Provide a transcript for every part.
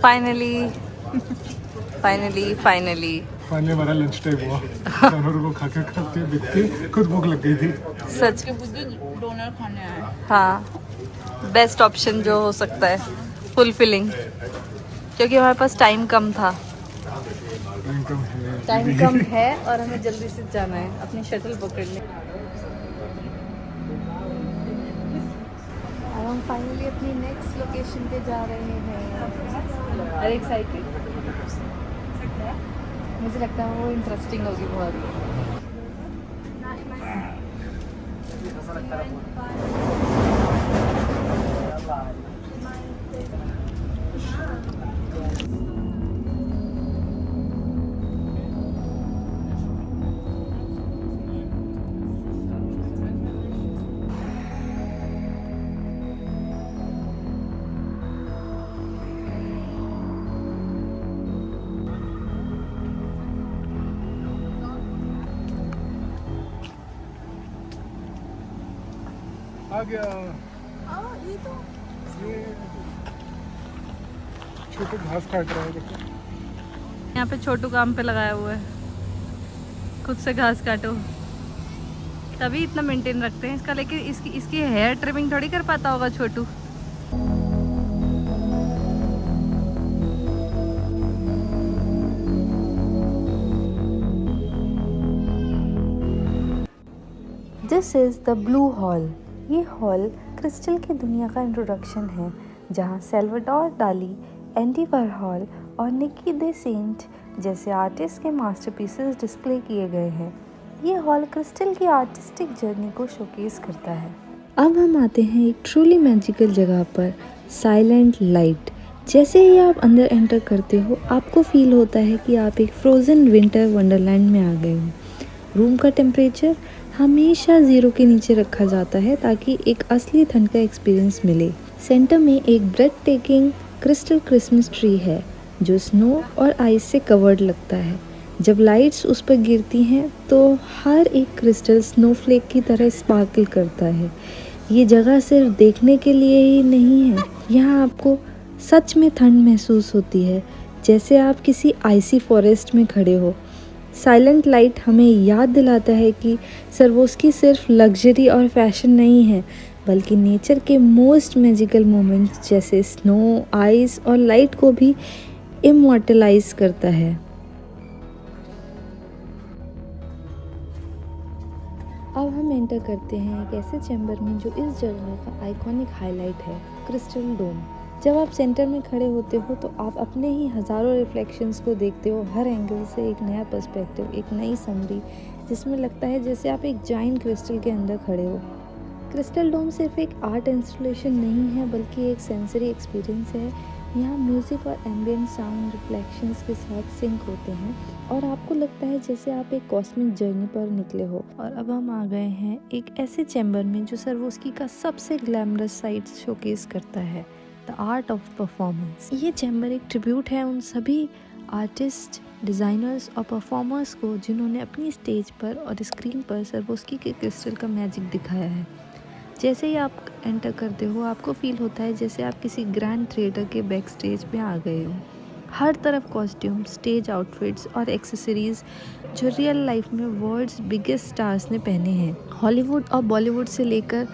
Finally finally finally finally हमारा lunch time हुआ। जानवरों को खाते खाते देख के खुद भूख लग गई थी। सच डोनर खाने आए। हाँ, बेस्ट ऑप्शन जो हो सकता है, फुलफिलिंग, क्योंकि हमारे पास टाइम कम था। टाइम कम है और हमें जल्दी से जाना है अपनी शटल पकड़ने। अब हम फाइनली अपनी नेक्स्ट लोकेशन पे जा रहे हैं। अरे एक्साइटेड, मुझे लगता है वो इंटरेस्टिंग होगी बहुत। आ गया ये तो ये छोटे घास काट रहा है देखो। यहाँ पे छोटू काम पे लगाया हुआ है, खुद से घास काटो, तभी इतना मेंटेन रखते हैं इसका। लेकिन इसकी हेयर ट्रिमिंग थोड़ी कर पाता होगा Chhotu. This is the blue hall. ये हॉल क्रिस्टल की दुनिया का इंट्रोडक्शन है, जहाँ सैल्वाडोर डाली, एंडी वारहॉल और निकी दे सेंट जैसे आर्टिस्ट के मास्टरपीसेस डिस्प्ले किए गए हैं। ये हॉल क्रिस्टल की आर्टिस्टिक जर्नी को शोकेस करता है। अब हम आते हैं एक ट्रूली मैजिकल जगह पर, साइलेंट लाइट। जैसे ही आप अंदर एंटर करते हो, आपको फील होता है कि आप एक फ्रोज़न विंटर वंडरलैंड में आ गए हो। रूम का टेम्परेचर हमेशा 0 के नीचे रखा जाता है ताकि एक असली ठंड का एक्सपीरियंस मिले। सेंटर में एक breath taking crystal Christmas tree है जो स्नो और आइस से कवर्ड लगता है। जब लाइट्स उस पर गिरती हैं तो हर एक क्रिस्टल स्नोफ्लेक की तरह स्पार्कल करता है। ये जगह सिर्फ देखने के लिए ही नहीं है, यहाँ आपको सच में ठंड महसूस होती है, जैसे आप किसी आइसी फॉरेस्ट में खड़े हो। साइलेंट लाइट हमें याद दिलाता है कि सर्वोस्की सिर्फ लग्जरी और फैशन नहीं है, बल्कि नेचर के मोस्ट मैजिकल मोमेंट्स जैसे स्नो, आइस और लाइट को भी इमॉर्टलाइज करता है। अब हम एंटर करते हैं एक ऐसे चैम्बर में जो इस जगह का आइकॉनिक हाईलाइट है, क्रिस्टल डोम। जब आप सेंटर में खड़े होते हो तो आप अपने ही हज़ारों रिफ्लेक्शंस को देखते हो, हर एंगल से एक नया पर्सपेक्टिव, एक नई समरी, जिसमें लगता है जैसे आप एक जाइंट क्रिस्टल के अंदर खड़े हो। क्रिस्टल डोम सिर्फ एक आर्ट इंस्टॉलेशन नहीं है, बल्कि एक सेंसरी एक्सपीरियंस है। यहाँ म्यूज़िक और एम्बिएंट साउंड रिफ्लेक्शंस के साथ सिंक होते हैं और आपको लगता है जैसे आप एक कॉस्मिक जर्नी पर निकले हो। और अब हम आ गए हैं एक ऐसे चैम्बर में जो सर्वोस्की का सबसे ग्लैमरस साइड शोकेस करता है, द आर्ट ऑफ परफॉर्मेंस। ये चैम्बर एक ट्रिब्यूट है उन सभी आर्टिस्ट, डिज़ाइनर्स और परफॉर्मर्स को जिन्होंने अपनी स्टेज पर और स्क्रीन पर सर्वोस्की के क्रिस्टल का मैजिक दिखाया है। जैसे ही आप एंटर करते हो, आपको फील होता है जैसे आप किसी ग्रैंड थिएटर के बैक स्टेज पे आ गए हो। हर तरफ कॉस्ट्यूम, स्टेज आउटफिट्स और एक्सेसरीज जो रियल लाइफ में वर्ल्ड्स बिगेस्ट स्टार्स ने पहने हैं। हॉलीवुड और बॉलीवुड से लेकर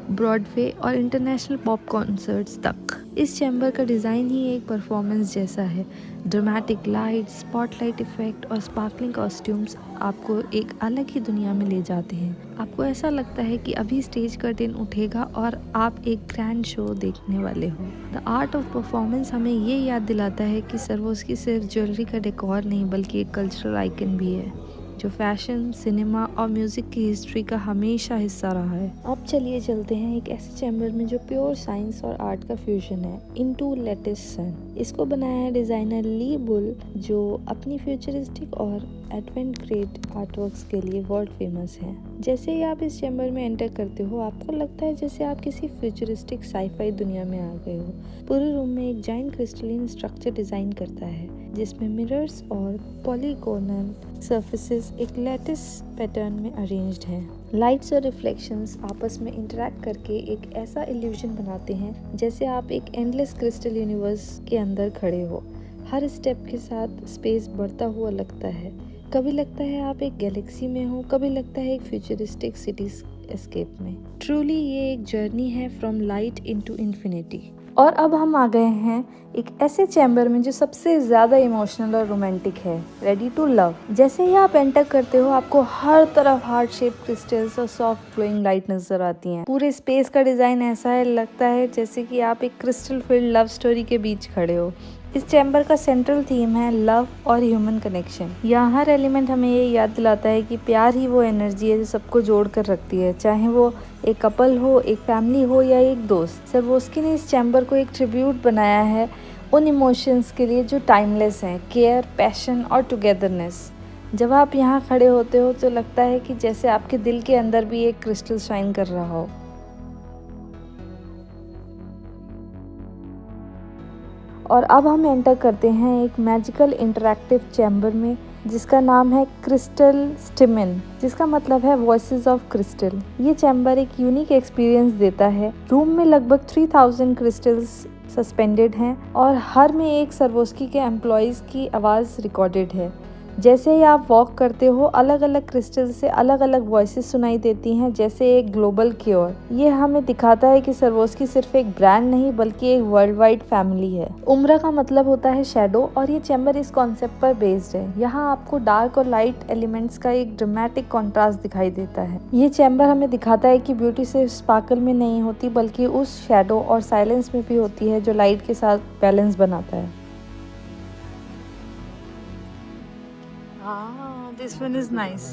ब्रॉडवे और इंटरनेशनल पॉप कॉन्सर्ट्स तक, इस चैम्बर का डिज़ाइन ही एक परफॉर्मेंस जैसा है। ड्रामेटिक लाइट, स्पॉटलाइट इफेक्ट और स्पार्कलिंग कॉस्ट्यूम्स आपको एक अलग ही दुनिया में ले जाते हैं। आपको ऐसा लगता है कि अभी स्टेज कर्टेन उठेगा और आप एक ग्रैंड शो देखने वाले हो। द आर्ट ऑफ परफॉर्मेंस हमें ये याद दिलाता है कि सर्वोस्की सिर्फ ज्वेलरी का डेकोर नहीं, बल्कि एक कल्चरल आइकन भी है जो फैशन, सिनेमा और म्यूज़िक की हिस्ट्री का हमेशा हिस्सा रहा है। अब चलिए चलते हैं एक ऐसे चैम्बर में जो प्योर साइंस और आर्ट का फ्यूजन है, इनटू लेटिस सन। इसको बनाया है डिज़ाइनर ली बुल, जो अपनी फ्यूचरिस्टिक और एडवेंट ग्रेट आर्टवर्क्स के लिए वर्ल्ड फेमस है। जैसे ही आप इस चैम्बर में एंटर करते हो, आपको लगता है जैसे आप किसी फ्यूचरिस्टिक साईफाई दुनिया में आ गए हो। पूरे रूम में एक जाइंट क्रिस्टलिन स्ट्रक्चर डिज़ाइन करता है जिसमें मिरर्स और पॉलीगोनल सर्फेसेस एक लैटिस पैटर्न में अरेंज्ड हैं। लाइट्स और रिफ्लेक्शंस आपस में इंटरैक्ट करके एक ऐसा इल्यूजन बनाते हैं जैसे आप एक एंडलेस क्रिस्टल यूनिवर्स के अंदर खड़े हो। हर स्टेप के साथ स्पेस बढ़ता हुआ लगता है। कभी लगता है आप एक गैलेक्सी में हो, कभी लगता है एक फ्यूचरिस्टिक सिटी एस्केप में। ट्रूली ये एक जर्नी है फ्रॉम लाइट इनटू इन्फिनिटी। और अब हम आ गए हैं एक ऐसे चैम्बर में जो सबसे ज़्यादा इमोशनल और रोमांटिक है, रेडी टू लव। जैसे ही आप एंटर करते हो आपको हर तरफ हार्ट शेप क्रिस्टल्स और सॉफ्ट ग्लोइंग लाइट नजर आती हैं। पूरे स्पेस का डिज़ाइन ऐसा है, लगता है जैसे कि आप एक क्रिस्टल फिल्ड लव स्टोरी के बीच खड़े हो। इस चैम्बर का सेंट्रल थीम है लव और ह्यूमन कनेक्शन। यहाँ हर एलिमेंट हमें ये याद दिलाता है कि प्यार ही वो एनर्जी है जो सबको जोड़ कर रखती है, चाहे वो एक कपल हो, एक फैमिली हो या एक दोस्त। सर्वोस्की ने इस चैम्बर को एक ट्रिब्यूट बनाया है उन इमोशंस के लिए जो टाइमलेस हैं, केयर, पैशन और टुगेदरनेस। जब आप यहाँ खड़े होते हो तो लगता है कि जैसे आपके दिल के अंदर भी एक क्रिस्टल शाइन कर रहा हो। और अब हम एंटर करते हैं एक मैजिकल इंटरैक्टिव चैम्बर में जिसका नाम है क्रिस्टल स्टिमन, जिसका मतलब है वॉइसेस ऑफ क्रिस्टल। ये चैम्बर एक यूनिक एक्सपीरियंस देता है। रूम में लगभग 3000 क्रिस्टल्स सस्पेंडेड हैं और हर में एक सर्वोस्की के एम्प्लॉयज़ की आवाज़ रिकॉर्डेड है। जैसे ही आप वॉक करते हो अलग अलग क्रिस्टल से अलग अलग वॉइसेस सुनाई देती हैं, जैसे एक ग्लोबल क्योर। ये हमें दिखाता है कि सर्वोस्की सिर्फ एक ब्रांड नहीं बल्कि एक वर्ल्ड वाइड फैमिली है। उम्र का मतलब होता है शैडो और ये चैम्बर इस कॉन्सेप्ट पर बेस्ड है। यहाँ आपको डार्क और लाइट एलिमेंट्स का एक ड्रामेटिक कॉन्ट्रास्ट दिखाई देता है। ये चैम्बर हमें दिखाता है कि ब्यूटी सिर्फ स्पार्कल में नहीं होती बल्कि उस शैडो और साइलेंस में भी होती है जो लाइट के साथ बैलेंस बनाता है। This one is nice.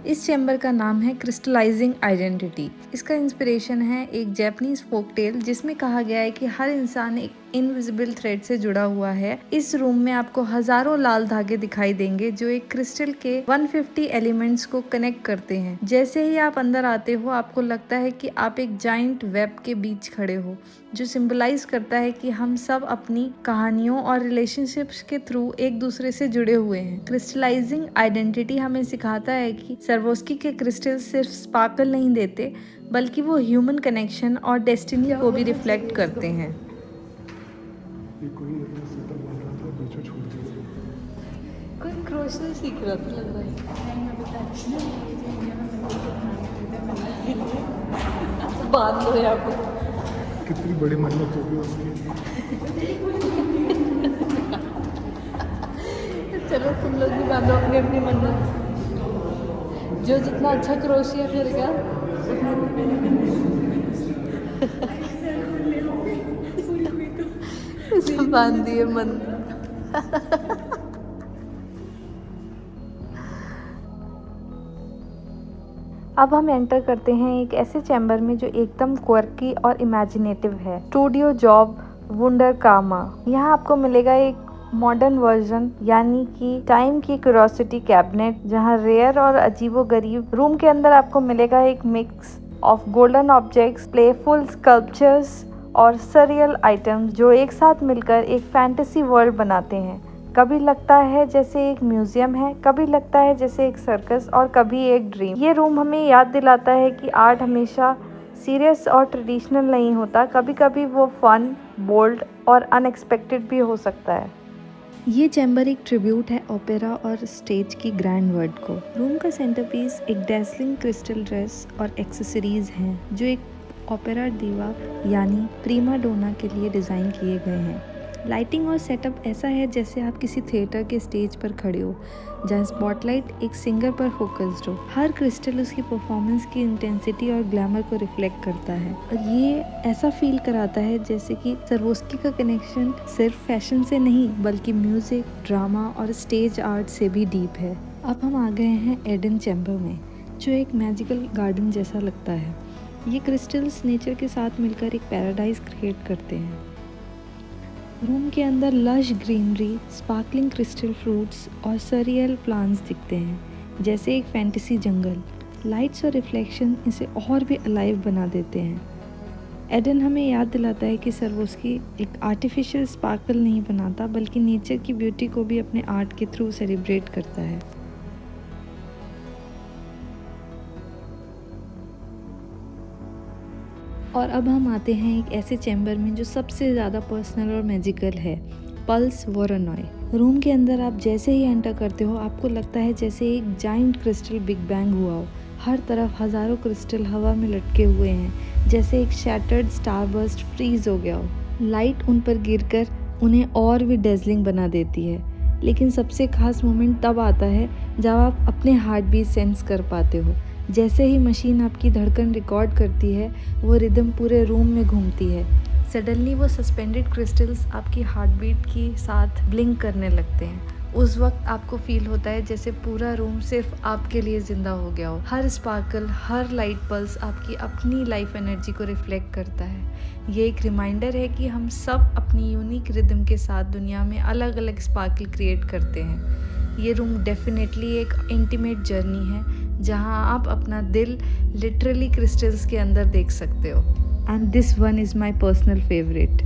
इस चैम्बर का नाम है क्रिस्टलाइजिंग आइडेंटिटी। इसका इंस्पिरेशन है एक जापानीज फोक टेल जिसमें कहा गया है कि हर इंसान एक इनविजिबल थ्रेड से जुड़ा हुआ है। इस रूम में आपको हजारों लाल धागे दिखाई देंगे जो एक क्रिस्टल के 150 एलिमेंट्स को कनेक्ट करते हैं। जैसे ही आप अंदर आते हो आपको लगता है कि आप एक जाइंट वेब के बीच खड़े हो, जो सिंबलाइज करता है कि हम सब अपनी कहानियों और रिलेशनशिप्स के थ्रू एक दूसरे से जुड़े हुए हैं। क्रिस्टलाइजिंग आइडेंटिटी हमें सिखाता है कि सर्वोस्की के क्रिस्टल सिर्फ स्पार्कल नहीं देते बल्कि वो ह्यूमन कनेक्शन और डेस्टिनी को भी रिफ्लेक्ट करते हैं। कोई क्रोशल सीख रहा था लग रहा है। बात लो यहाँ पे कितनी बड़ी मन्नत होगी उसकी। चलो तुम लोग भी बांधो अपनी अपनी मन्नत। जो जितना अच्छा क्रोशिया करेगा उतना बांध दिए मन्नत। अब हम एंटर करते हैं एक ऐसे चैम्बर में जो एकदम क्वर्की और इमेजिनेटिव है। स्टूडियो जॉब वंडर कामा। यहाँ आपको मिलेगा एक मॉडर्न वर्जन यानी कि टाइम की क्यूरियोसिटी कैबिनेट, जहाँ रेयर और अजीबोगरीब। रूम के अंदर आपको मिलेगा एक mix of golden objects, playful sculptures और सरियल आइटम्स जो एक साथ मिलकर एक फैंटेसी वर्ल्ड बनाते हैं। कभी लगता है जैसे एक म्यूजियम है, कभी लगता है जैसे एक सर्कस और कभी एक ड्रीम। ये रूम हमें याद दिलाता है कि आर्ट हमेशा सीरियस और ट्रेडिशनल नहीं होता, कभी कभी वो फन, बोल्ड और अनएक्सपेक्टेड भी हो सकता है। ये चैम्बर एक ट्रिब्यूट है ओपेरा और स्टेज की ग्रैंड वर्ल्ड को। रूम का सेंटरपीस एक डैसलिंग क्रिस्टल ड्रेस और एक्सेसरीज हैं जो एक ओपेरा दीवा यानी प्रीमा डोना के लिए डिज़ाइन किए गए हैं। लाइटिंग और सेटअप ऐसा है जैसे आप किसी थिएटर के स्टेज पर खड़े हो जहाँ स्पॉटलाइट एक सिंगर पर फोकस्ड हो। हर क्रिस्टल उसकी परफॉर्मेंस की इंटेंसिटी और ग्लैमर को रिफ्लेक्ट करता है और ये ऐसा फील कराता है जैसे कि सर्वोस्की का कनेक्शन सिर्फ फैशन से नहीं बल्कि म्यूजिक, ड्रामा और स्टेज आर्ट से भी डीप है। अब हम आ गए हैं एडन चैम्बर में जो एक मैजिकल गार्डन जैसा लगता है। ये क्रिस्टल्स नेचर के साथ मिलकर एक पैराडाइज क्रिएट करते हैं। रूम के अंदर lush greenery, sparkling crystal fruits और सरियल प्लांट्स दिखते हैं जैसे एक फैंटेसी जंगल। लाइट्स और रिफ्लेक्शन इसे और भी अलाइव बना देते हैं। एडन हमें याद दिलाता है कि सर्वोस्की एक आर्टिफिशियल स्पार्कल नहीं बनाता, बल्कि नेचर की ब्यूटी को भी अपने आर्ट के थ्रू सेलिब्रेट करता है। और अब हम आते हैं एक ऐसे चैम्बर में जो सबसे ज़्यादा पर्सनल और मैजिकल है, पल्स वोरोनॉय। रूम के अंदर आप जैसे ही एंटर करते हो आपको लगता है जैसे एक जाइंट क्रिस्टल बिग बैंग हुआ हो। हर तरफ हज़ारों क्रिस्टल हवा में लटके हुए हैं, जैसे एक शैटर्ड स्टारबर्स्ट फ्रीज हो गया हो। लाइट उन पर गिरकर उन्हें और भी डेजलिंग बना देती है। लेकिन सबसे खास मोमेंट तब आता है जब आप अपने हार्ट बीट सेंस कर पाते हो। जैसे ही मशीन आपकी धड़कन रिकॉर्ड करती है, वो रिदम पूरे रूम में घूमती है। सडनली वो सस्पेंडेड क्रिस्टल्स आपकी हार्ट बीट के साथ ब्लिंक करने लगते हैं। उस वक्त आपको फील होता है जैसे पूरा रूम सिर्फ आपके लिए ज़िंदा हो गया हो। हर स्पार्कल, हर लाइट पल्स आपकी अपनी लाइफ एनर्जी को रिफ्लेक्ट करता है। ये एक रिमाइंडर है कि हम सब अपनी यूनिक रिदम के साथ दुनिया में अलग अलग स्पार्कल क्रिएट करते हैं। ये रूम डेफिनेटली एक इंटीमेट जर्नी है, जहाँ आप अपना दिल लिटरली क्रिस्टल्स के अंदर देख सकते हो। And this one is my personal favourite.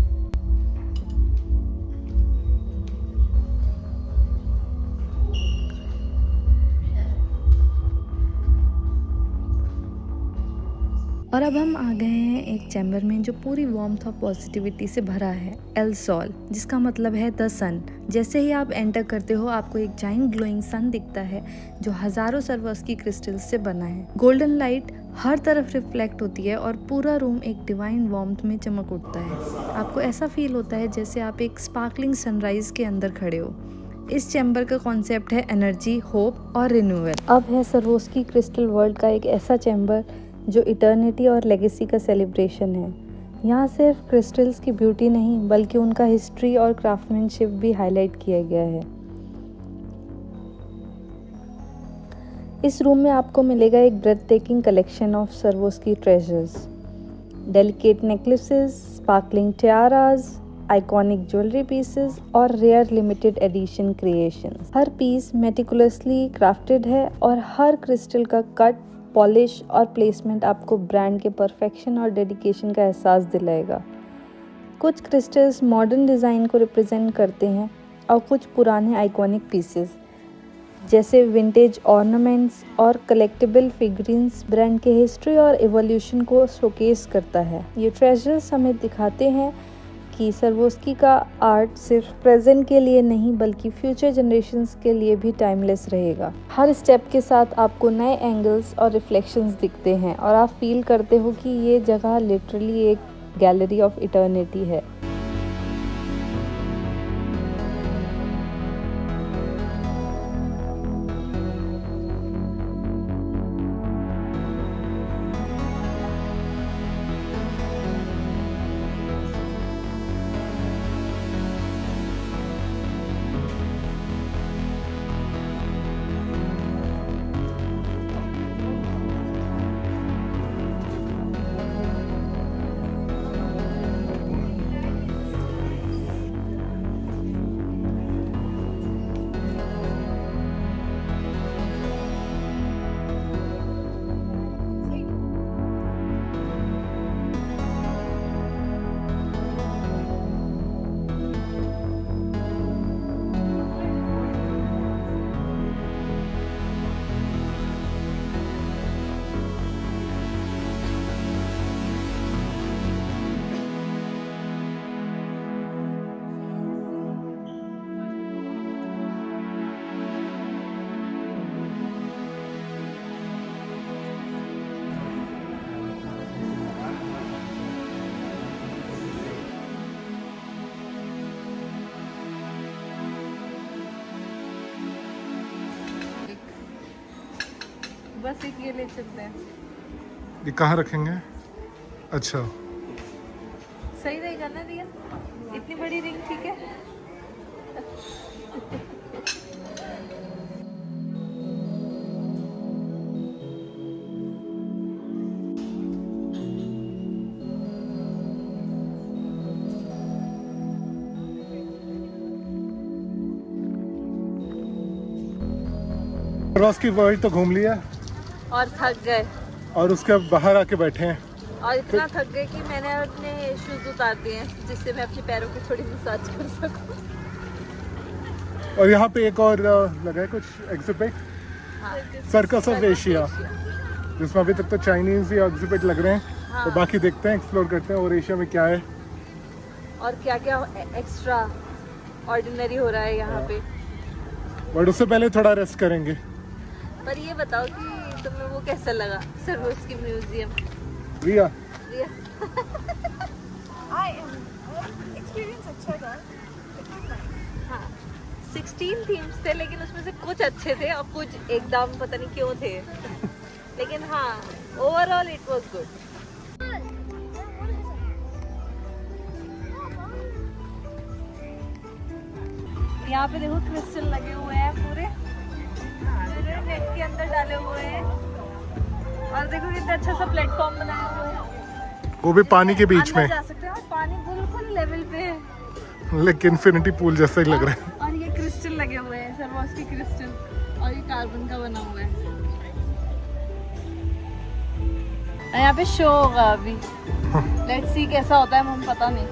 और अब हम आ गए हैं एक चैम्बर में जो पूरी वार्मथ और पॉजिटिविटी से भरा है, एल सोल, जिसका मतलब है द सन। जैसे ही आप एंटर करते हो आपको एक जाइंट ग्लोइंग सन दिखता है जो हज़ारों सर्वोस्की क्रिस्टल्स से बना है। गोल्डन लाइट हर तरफ रिफ्लेक्ट होती है और पूरा रूम एक डिवाइन वार्मथ में चमक उठता है। आपको ऐसा फील होता है जैसे आप एक स्पार्कलिंग सनराइज के अंदर खड़े हो। इस चैम्बर का कॉन्सेप्ट है एनर्जी, होप और रिन्यूअल। अब है सर्वोस्की क्रिस्टल वर्ल्ड का एक ऐसा चैम्बर जो इटर्निटी और लेगेसी का सेलिब्रेशन है। यहाँ सिर्फ क्रिस्टल्स की ब्यूटी नहीं बल्कि उनका हिस्ट्री और क्राफ्टमैनशिप भी हाईलाइट किया गया है। इस रूम में आपको मिलेगा एक breathtaking collection of Swarovski treasures, delicate necklaces, sparkling tiaras, iconic jewellery pieces और रेयर लिमिटेड एडिशन क्रिएशंस। हर पीस मेटिकुलसली क्राफ्टेड है और हर क्रिस्टल का कट, पॉलिश और प्लेसमेंट आपको ब्रांड के परफेक्शन और डेडिकेशन का एहसास दिलाएगा। कुछ क्रिस्टल्स मॉडर्न डिज़ाइन को रिप्रेजेंट करते हैं और कुछ पुराने आइकॉनिक पीसेस जैसे विंटेज ऑर्नामेंट्स और कलेक्टिबल फिगरिन्स ब्रांड के हिस्ट्री और एवोल्यूशन को शोकेस करता है। ये ट्रेजर्स हमें दिखाते हैं कि सर्वोस्की का आर्ट सिर्फ प्रेजेंट के लिए नहीं बल्कि फ्यूचर जनरेशन्स के लिए भी टाइमलेस रहेगा। हर स्टेप के साथ आपको नए एंगल्स और रिफ्लेक्शंस दिखते हैं और आप फील करते हो कि ये जगह लिटरली एक गैलरी ऑफ इटर्निटी है। बस एक ये ले चलते हैं, ये कहाँ रखेंगे? अच्छा, सही रहेगा ना रिया? इतनी बड़ी रिंग ठीक है? सर्वोस्की वर्ल्ड तो घूम लिया और थक गए। और उसके बाहर आके बैठे हैं और इतना थक गए कि मैंने अपने शूज उतार दिए हैं जिससे मैं अपने पैरों की थोड़ी मसाज कर सकूं। और यहाँ पे एक और लगा है कुछ एग्जिबिट, सर्कस ऑफ एशिया, जिसमें अभी तक तो चाइनीज ही एग्जिबिट लग रहे हैं। हाँ। तो बाकी देखते हैं, एक्सप्लोर करते हैं और एशिया में क्या है और क्या क्या एक्स्ट्रा ऑर्डिनरी हो रहा है यहाँ पे। बट उससे पहले थोड़ा रेस्ट करेंगे। पर ये बताओ कि तुम्हें वो कैसा लगा सर्वोस्की म्यूजियम? रिया एक्सपीरियंस अच्छा था। हाँ 16 थीम्स थे, लेकिन उसमें से कुछ अच्छे थे और कुछ एकदम पता नहीं क्यों थे। लेकिन हाँ ओवरऑल इट वाज गुड। यहाँ पे देखो क्रिस्टल लगे हुए हैं पूरे नेट के अंदर डाले हुए हैं। और देखो कितना अच्छा सा प्लेटफॉर्म बनाया हुआ है, वो भी पानी के बीच अंदर में, जा सकते हैं और पानी बिल्कुल लेवल पे है। लेकिन इन्फिनिटी पूल जैसा ही लग रहा है। और ये क्रिस्टल लगे हुए हैं, सर्वोस्की क्रिस्टल, और ये कार्बन का बना हुआ है। और यहाँ पे शो होगा अभी, लेट्स सी कैसा होता है, मुझे पता नहीं।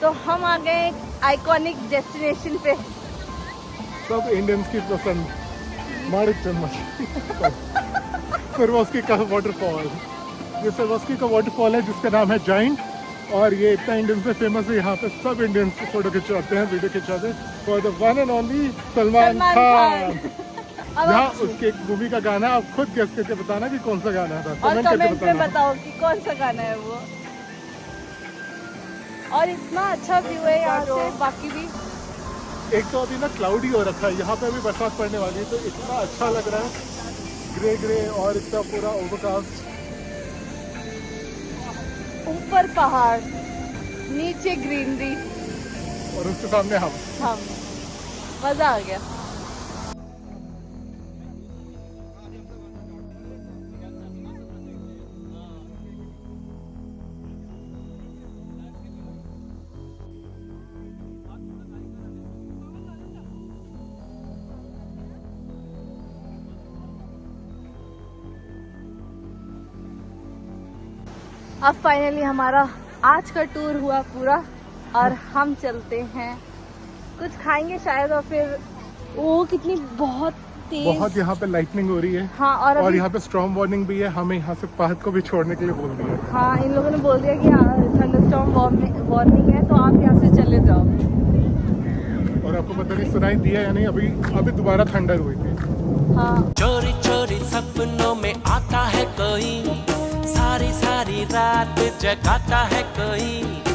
तो हम आ गए आइकॉनिक डेस्टिनेशन पे। सब इंडियंस की पसंद माणिक चम्मच सर्वोस्की का वाटरफॉल। ये सर्वोस्की का वाटरफॉल है जिसका नाम है जाइंट, और ये इतना इंडियंस में फेमस है। यहाँ पे सब इंडियंस फोटो खिंचवाते हैं, वीडियो खिंचवाते हैं for the one and only Salman Khan. यहाँ उसके एक मूवी का गाना, आप खुद गेस करके बताना कि कौन सा गाना था, और कमेंट करके कमेंट पे बताना। बताओ कि कौन सा गाना है वो। और इतना अच्छा व्यू है यहाँ से, बाकी भी एक तो अभी ना क्लाउडी हो रखा है, यहाँ पे अभी बरसात पड़ने वाली है, तो इतना अच्छा लग रहा है, ग्रे ग्रे और इतना पूरा ओवरकास्ट। ऊपर पहाड़, नीचे ग्रीनरी, और उसके सामने हम। मजा आ गया। अब फाइनली हमारा आज का टूर हुआ पूरा और हम चलते हैं, कुछ खाएंगे शायद, और फिर वो कितनी बहुत बहुत यहाँ पे लाइटनिंग हो रही है। हाँ, और और अभी यहाँ पे स्टॉर्म वार्निंग भी है, हमें यहाँ से पाहत को भी छोड़ने के लिए बोल दिया। हाँ, इन लोगों ने बोल दिया कि थंडरस्टॉर्म वार्निंग है, तो आप यहाँ से चले जाओ। और आपको पता नहीं सुनाई दिया या नहीं, अभी दोबारा थंडर हुई थी। हाँ, चोरी चोरी सपनों में आता है कोई, सारी सारी रात जगाता है कोई।